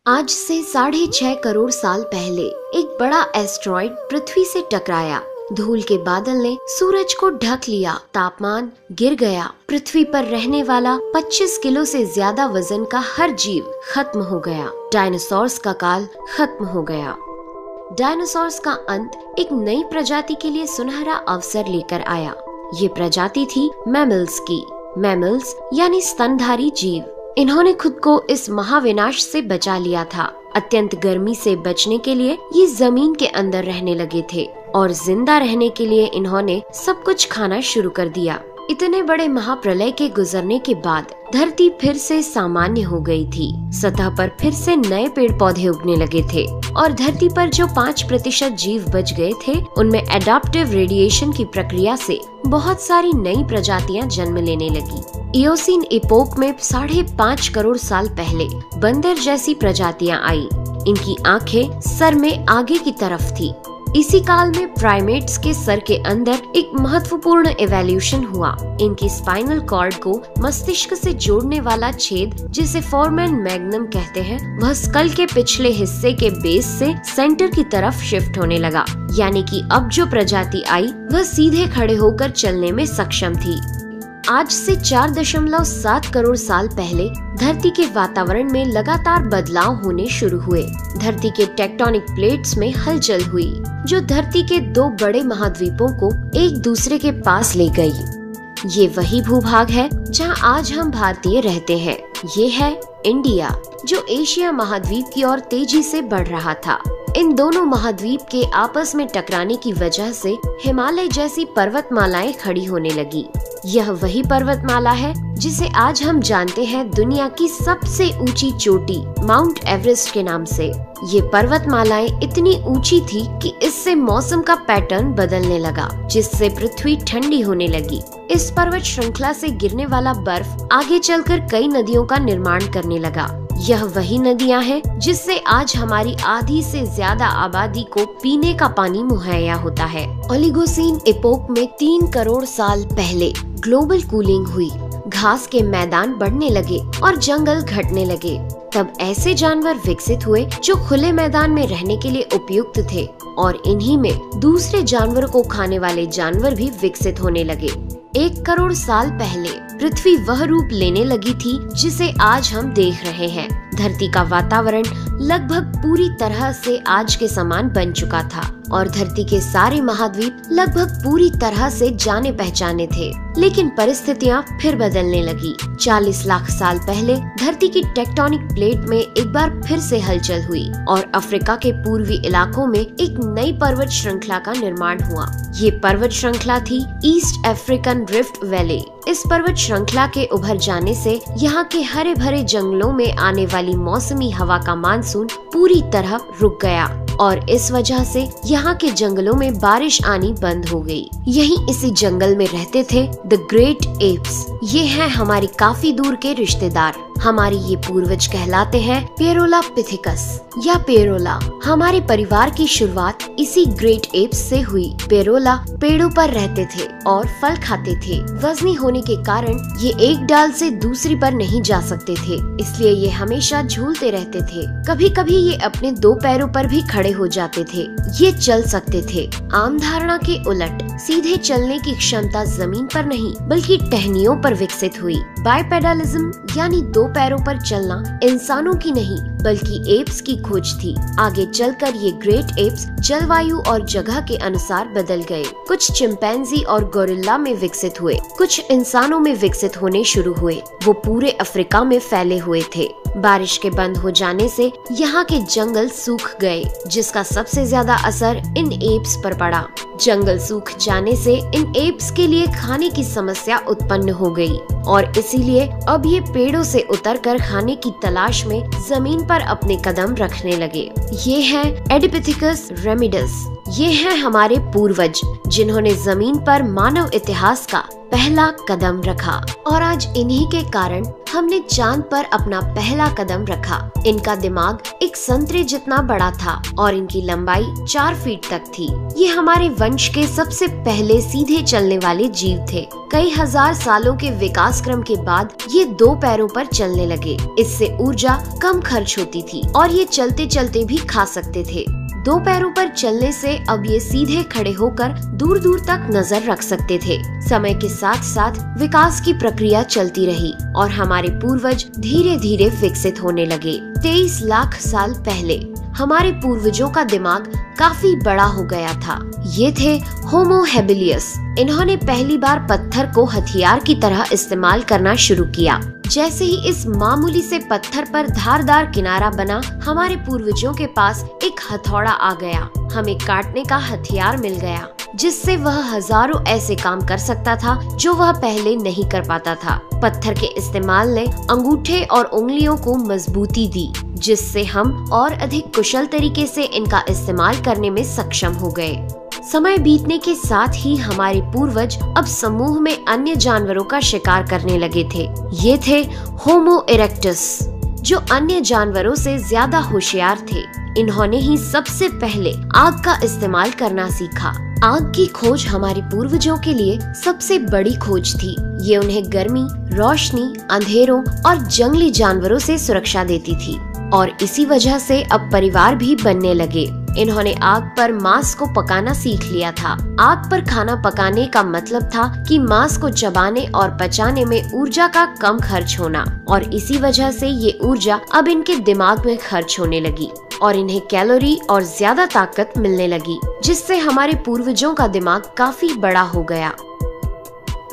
आज से 6.5 करोड़ साल पहले एक बड़ा एस्ट्रॉइड पृथ्वी से टकराया। धूल के बादल ने सूरज को ढक लिया, तापमान गिर गया। पृथ्वी पर रहने वाला 25 किलो से ज्यादा वजन का हर जीव खत्म हो गया। डायनासोर्स का काल खत्म हो गया। डायनासोर्स का अंत एक नई प्रजाति के लिए सुनहरा अवसर लेकर आया। ये प्रजाति थी मैमल्स की। मैमल्स यानी स्तनधारी जीव। इन्होंने खुद को इस महाविनाश से बचा लिया था। अत्यंत गर्मी से बचने के लिए ये जमीन के अंदर रहने लगे थे और जिंदा रहने के लिए इन्होंने सब कुछ खाना शुरू कर दिया। इतने बड़े महाप्रलय के गुजरने के बाद धरती फिर से सामान्य हो गई थी। सतह पर फिर से नए पेड़ पौधे उगने लगे थे और धरती पर जो 5% जीव बच गए थे, उनमें एडाप्टिव रेडिएशन की प्रक्रिया से बहुत सारी नई प्रजातियां जन्म लेने लगी। इयोसीन इपोक में 5.5 करोड़ साल पहले बंदर जैसी प्रजातियां आई। इनकी आंखें सर में आगे की तरफ थी। इसी काल में प्राइमेट्स के सर के अंदर एक महत्वपूर्ण इवोल्यूशन हुआ। इनकी स्पाइनल कॉर्ड को मस्तिष्क से जोड़ने वाला छेद, जिसे फोरमेन मैग्नम कहते हैं, वह स्कल के पिछले हिस्से के बेस से सेंटर की तरफ शिफ्ट होने लगा। यानी कि अब जो प्रजाति आई वह सीधे खड़े होकर चलने में सक्षम थी। आज से 4.7 करोड़ साल पहले धरती के वातावरण में लगातार बदलाव होने शुरू हुए। धरती के टेक्टोनिक प्लेट्स में हलचल हुई, जो धरती के 2 बड़े महाद्वीपों को एक दूसरे के पास ले गई। ये वही भूभाग है जहां आज हम भारतीय रहते हैं। ये है इंडिया, जो एशिया महाद्वीप की ओर तेजी से बढ़ रहा था। इन दोनों महाद्वीप के आपस में टकराने की वजह से हिमालय जैसी पर्वतमालाएं खड़ी होने लगी। यह वही पर्वतमाला है जिसे आज हम जानते हैं दुनिया की सबसे ऊंची चोटी माउंट एवरेस्ट के नाम से। ये पर्वतमालाएं इतनी ऊंची थी कि इससे मौसम का पैटर्न बदलने लगा, जिससे पृथ्वी ठंडी होने लगी। इस पर्वत श्रृंखला से गिरने वाला बर्फ आगे चलकर कई नदियों का निर्माण करने लगा। यह वही नदियां हैं जिससे आज हमारी आधी से ज्यादा आबादी को पीने का पानी मुहैया होता है। ओलिगोसीन इपोक में 3 करोड़ साल पहले ग्लोबल कूलिंग हुई। घास के मैदान बढ़ने लगे और जंगल घटने लगे। तब ऐसे जानवर विकसित हुए जो खुले मैदान में रहने के लिए उपयुक्त थे, और इन्हीं में दूसरे जानवरों को खाने वाले जानवर भी विकसित होने लगे। 1 करोड़ साल पहले पृथ्वी वह रूप लेने लगी थी जिसे आज हम देख रहे हैं। धरती का वातावरण लगभग पूरी तरह से आज के समान बन चुका था और धरती के सारे महाद्वीप लगभग पूरी तरह से जाने पहचाने थे। लेकिन परिस्थितियां फिर बदलने लगी। 40 लाख साल पहले धरती की टेक्टोनिक प्लेट में एक बार फिर से हलचल हुई और अफ्रीका के पूर्वी इलाकों में एक नई पर्वत श्रृंखला का निर्माण हुआ। ये पर्वत श्रृंखला थी ईस्ट अफ्रीकन रिफ्ट वैली। इस पर्वत श्रृंखला के उभर जाने से यहाँ के हरे भरे जंगलों में आने वाली मौसमी हवा का मानसून पूरी तरह रुक गया और इस वजह से यहाँ के जंगलों में बारिश आनी बंद हो गई। यहीं इसी जंगल में रहते थे द ग्रेट एप्स। ये हैं हमारी काफी दूर के रिश्तेदार। हमारी ये पूर्वज कहलाते हैं पेरोलापिथिकस या पेरोला। हमारे परिवार की शुरुआत इसी ग्रेट एप्स से हुई। पेरोला पेड़ों पर रहते थे और फल खाते थे। वजनी होने के कारण ये एक डाल से दूसरी पर नहीं जा सकते थे, इसलिए ये हमेशा झूलते रहते थे। कभी कभी ये अपने 2 पैरों पर भी खड़े हो जाते थे। ये चल सकते थे। आम धारणा के उलट सीधे चलने की क्षमता जमीन पर नहीं बल्कि टहनियों पर विकसित हुई। बाइपेडलिज्म यानी 2 पैरों पर चलना इंसानों की नहीं बल्कि एप्स की खोज थी। आगे चलकर ये ग्रेट एप्स जलवायु और जगह के अनुसार बदल गए। कुछ चिंपैंजी और गोरिल्ला में विकसित हुए, कुछ इंसानों में विकसित होने शुरू हुए। वो पूरे अफ्रीका में फैले हुए थे। बारिश के बंद हो जाने से यहाँ के जंगल सूख गए, जिसका सबसे ज्यादा असर इन एप्स पर पड़ा। जंगल सूख जाने से इन एप्स के लिए खाने की समस्या उत्पन्न हो गई और इसीलिए अब ये पेड़ों से उतरकर खाने की तलाश में जमीन पर अपने कदम रखने लगे। ये है एडिपिथिकस रेमिडस। ये हैं हमारे पूर्वज जिन्होंने जमीन पर मानव इतिहास का पहला कदम रखा और आज इन्हीं के कारण हमने चांद पर अपना पहला कदम रखा। इनका दिमाग एक संतरे जितना बड़ा था और इनकी लंबाई 4 फीट तक थी। ये हमारे वंश के सबसे पहले सीधे चलने वाले जीव थे। कई हजार सालों के विकास क्रम के बाद ये 2 पैरों पर चलने लगे। इससे ऊर्जा कम खर्च होती थी और ये चलते चलते भी खा सकते थे। 2 पैरों पर चलने से अब ये सीधे खड़े होकर दूर दूर तक नजर रख सकते थे। समय के साथ साथ विकास की प्रक्रिया चलती रही और हमारे पूर्वज धीरे धीरे विकसित होने लगे। 23 लाख साल पहले हमारे पूर्वजों का दिमाग काफी बड़ा हो गया था। ये थे होमो हेबिलियस। इन्होंने पहली बार पत्थर को हथियार की तरह इस्तेमाल करना शुरू किया। जैसे ही इस मामूली से पत्थर पर धारदार किनारा बना, हमारे पूर्वजों के पास एक हथौड़ा आ गया। हमें काटने का हथियार मिल गया, जिससे वह हजारों ऐसे काम कर सकता था जो वह पहले नहीं कर पाता था। पत्थर के इस्तेमाल ने अंगूठे और उंगलियों को मजबूती दी, जिससे हम और अधिक कुशल तरीके से इनका इस्तेमाल करने में सक्षम हो गए। समय बीतने के साथ ही हमारे पूर्वज अब समूह में अन्य जानवरों का शिकार करने लगे थे। ये थे होमो इरेक्टस, जो अन्य जानवरों से ज्यादा होशियार थे। इन्होंने ही सबसे पहले आग का इस्तेमाल करना सीखा। आग की खोज हमारे पूर्वजों के लिए सबसे बड़ी खोज थी। ये उन्हें गर्मी, रोशनी, अंधेरों और जंगली जानवरों से सुरक्षा देती थी और इसी वजह से अब परिवार भी बनने लगे। इन्होंने आग पर मांस को पकाना सीख लिया था। आग पर खाना पकाने का मतलब था कि मांस को चबाने और पचाने में ऊर्जा का कम खर्च होना, और इसी वजह से ये ऊर्जा अब इनके दिमाग में खर्च होने लगी और इन्हें कैलोरी और ज्यादा ताकत मिलने लगी, जिससे हमारे पूर्वजों का दिमाग काफी बड़ा हो गया।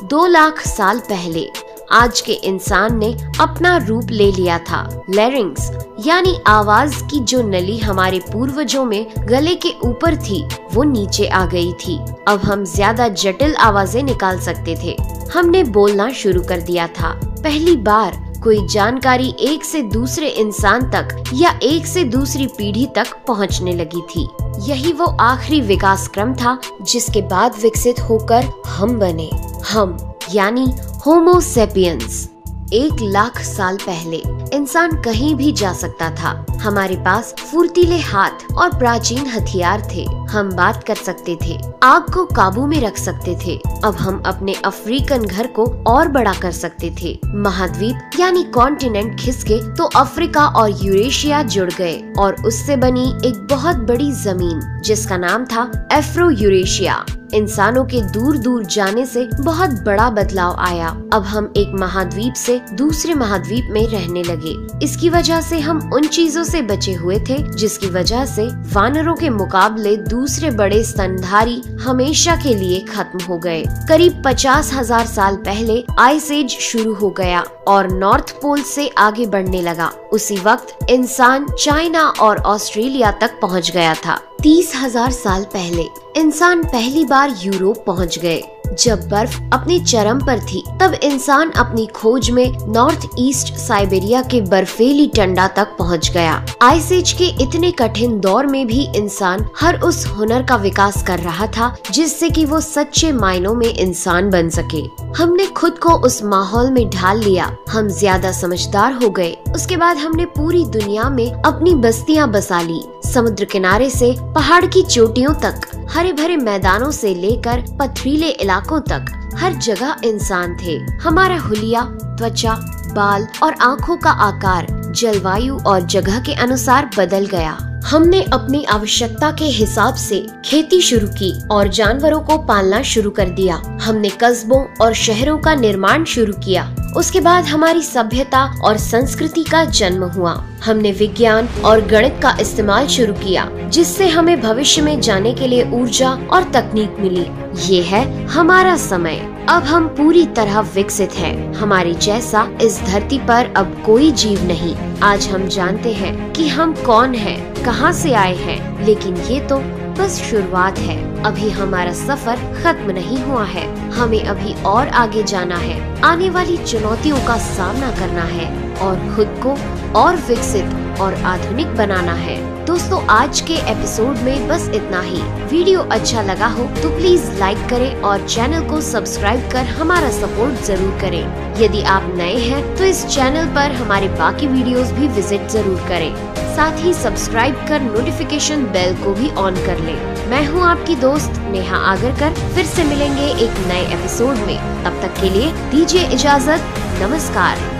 2 लाख साल पहले आज के इंसान ने अपना रूप ले लिया था। लैरिंग्स यानी आवाज की जो नली हमारे पूर्वजों में गले के ऊपर थी, वो नीचे आ गई थी। अब हम ज्यादा जटिल आवाजें निकाल सकते थे। हमने बोलना शुरू कर दिया था। पहली बार कोई जानकारी एक से दूसरे इंसान तक या एक से दूसरी पीढ़ी तक पहुंचने लगी थी। यही वो आखिरी विकास क्रम था जिसके बाद विकसित होकर हम बने। हम यानी होमो सेपियंस। 1 लाख साल पहले इंसान कहीं भी जा सकता था। हमारे पास फुर्तीले हाथ और प्राचीन हथियार थे। हम बात कर सकते थे, आग को काबू में रख सकते थे। अब हम अपने अफ्रीकन घर को और बड़ा कर सकते थे। महाद्वीप यानी कॉन्टिनेंट खिसके तो अफ्रीका और यूरेशिया जुड़ गए और उससे बनी एक बहुत बड़ी जमीन जिसका नाम था एफ्रो यूरेशिया। इंसानों के दूर दूर जाने से बहुत बड़ा बदलाव आया। अब हम एक महाद्वीप से दूसरे महाद्वीप में रहने लगे। इसकी वजह से हम उन चीजों से बचे हुए थे जिसकी वजह से वानरों के मुकाबले दूसरे बड़े स्तनधारी हमेशा के लिए खत्म हो गए। करीब 50,000 साल पहले आइस एज शुरू हो गया और नॉर्थ पोल से आगे बढ़ने लगा। उसी वक्त इंसान चाइना और ऑस्ट्रेलिया तक पहुंच गया था। 30,000 साल पहले इंसान पहली बार यूरोप पहुंच गए। जब बर्फ अपने चरम पर थी, तब इंसान अपनी खोज में नॉर्थ ईस्ट साइबेरिया के बर्फीली टंडा तक पहुंच गया। आइस एज के इतने कठिन दौर में भी इंसान हर उस हुनर का विकास कर रहा था जिससे कि वो सच्चे मायनों में इंसान बन सके। हमने खुद को उस माहौल में ढाल लिया। हम ज्यादा समझदार हो गए। उसके बाद हमने पूरी दुनिया में अपनी बस्तियां बसा ली। समुद्र किनारे से पहाड़ की चोटियों तक, हरे भरे मैदानों से लेकर पथरीले इलाकों तक हर जगह इंसान थे। हमारा हुलिया, त्वचा, बाल और आँखों का आकार जलवायु और जगह के अनुसार बदल गया। हमने अपनी आवश्यकता के हिसाब से खेती शुरू की और जानवरों को पालना शुरू कर दिया। हमने कस्बों और शहरों का निर्माण शुरू किया। उसके बाद हमारी सभ्यता और संस्कृति का जन्म हुआ। हमने विज्ञान और गणित का इस्तेमाल शुरू किया, जिससे हमें भविष्य में जाने के लिए ऊर्जा और तकनीक मिली। ये है हमारा समय। अब हम पूरी तरह विकसित हैं। हमारे जैसा इस धरती पर अब कोई जीव नहीं। आज हम जानते हैं कि हम कौन हैं, कहां से आए हैं, लेकिन ये तो बस शुरुआत है। अभी हमारा सफर खत्म नहीं हुआ है। हमें अभी और आगे जाना है। आने वाली चुनौतियों का सामना करना है। और खुद को और विकसित और आधुनिक बनाना है। दोस्तों, आज के एपिसोड में बस इतना ही। वीडियो अच्छा लगा हो तो प्लीज लाइक करें और चैनल को सब्सक्राइब कर हमारा सपोर्ट जरूर करें। यदि आप नए हैं तो इस चैनल पर हमारे बाकी वीडियोस भी विजिट जरूर करें। साथ ही सब्सक्राइब कर नोटिफिकेशन बेल को भी ऑन कर लें। मैं हूं आपकी दोस्त नेहा आगरकर। फिर से मिलेंगे एक नए एपिसोड में। तब तक के लिए दीजिए इजाजत। नमस्कार।